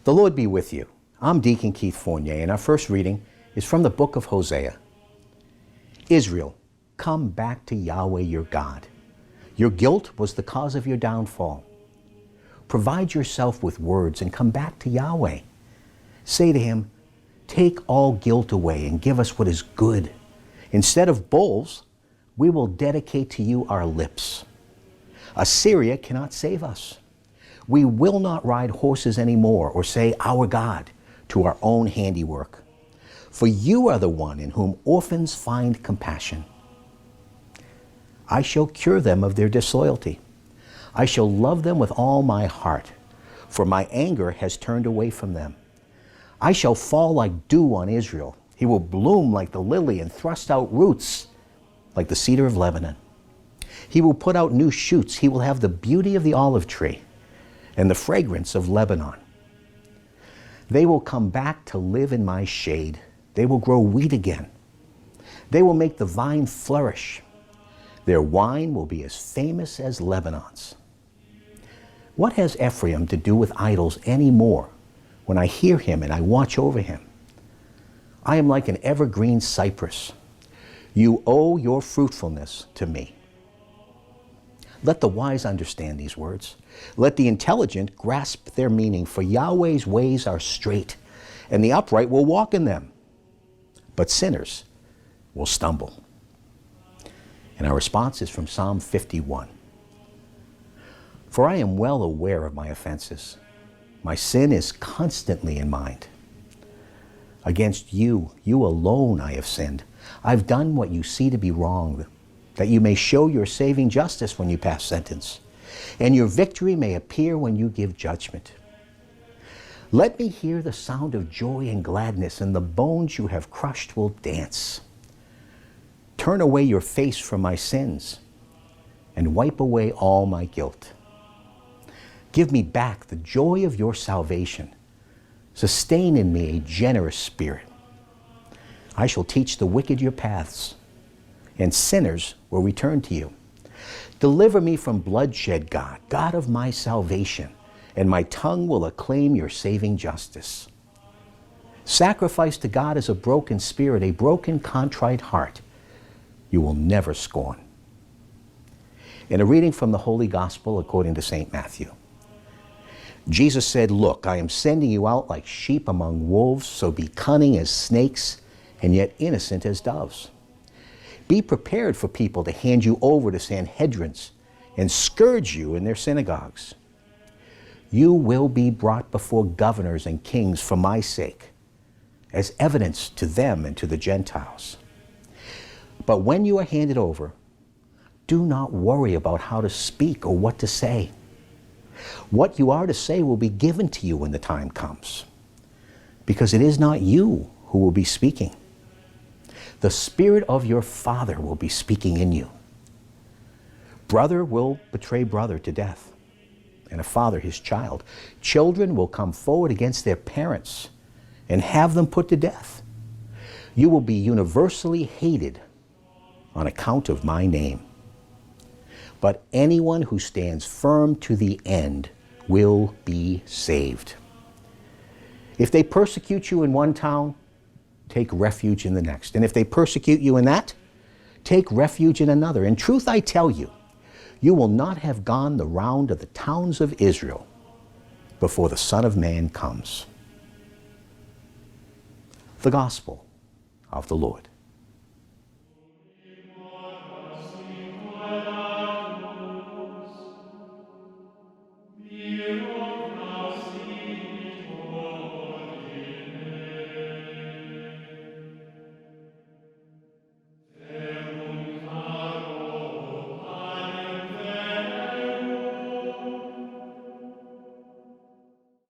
The Lord be with you. I'm Deacon Keith Fournier, and our first reading is from the book of Hosea. Israel, come back to Yahweh your God. Your guilt was the cause of your downfall. Provide yourself with words and come back to Yahweh. Say to him, take all guilt away and give us what is good. Instead of bulls, we will dedicate to you our lips. Assyria cannot save us. We will not ride horses anymore or say, our God, to our own handiwork. For you are the one in whom orphans find compassion. I shall cure them of their disloyalty. I shall love them with all my heart, for my anger has turned away from them. I shall fall like dew on Israel. He will bloom like the lily and thrust out roots like the cedar of Lebanon. He will put out new shoots. He will have the beauty of the olive tree and the fragrance of Lebanon. They will come back to live in my shade. They will grow wheat again. They will make the vine flourish. Their wine will be as famous as Lebanon's. What has Ephraim to do with idols any more when I hear him and I watch over him? I am like an evergreen cypress. You owe your fruitfulness to me. Let the wise understand these words. Let the intelligent grasp their meaning, for Yahweh's ways are straight, and the upright will walk in them. But sinners will stumble. And our response is from Psalm 51. For I am well aware of my offenses. My sin is constantly in mind. Against you, you alone I have sinned. I've done what you see to be wrong, that you may show your saving justice when you pass sentence, and your victory may appear when you give judgment. Let me hear the sound of joy and gladness, and the bones you have crushed will dance. Turn away your face from my sins, and wipe away all my guilt. Give me back the joy of your salvation. Sustain in me a generous spirit. I shall teach the wicked your paths, and sinners will return to you. Deliver me from bloodshed, God, God of my salvation, and my tongue will acclaim your saving justice. Sacrifice to God is a broken spirit, a broken, contrite heart you will never scorn. In a reading from the Holy Gospel according to St. Matthew. Jesus said, look, I am sending you out like sheep among wolves, so be cunning as snakes and yet innocent as doves. Be prepared for people to hand you over to Sanhedrins and scourge you in their synagogues. You will be brought before governors and kings for my sake, as evidence to them and to the Gentiles. But when you are handed over, do not worry about how to speak or what to say. What you are to say will be given to you when the time comes, because it is not you who will be speaking. The Spirit of your Father will be speaking in you. Brother will betray brother to death, and a father his child. Children will come forward against their parents and have them put to death. You will be universally hated on account of my name. But anyone who stands firm to the end will be saved. If they persecute you in one town, take refuge in the next. And if they persecute you in that, take refuge in another. In truth, I tell you, you will not have gone the round of the towns of Israel before the Son of Man comes. The Gospel of the Lord.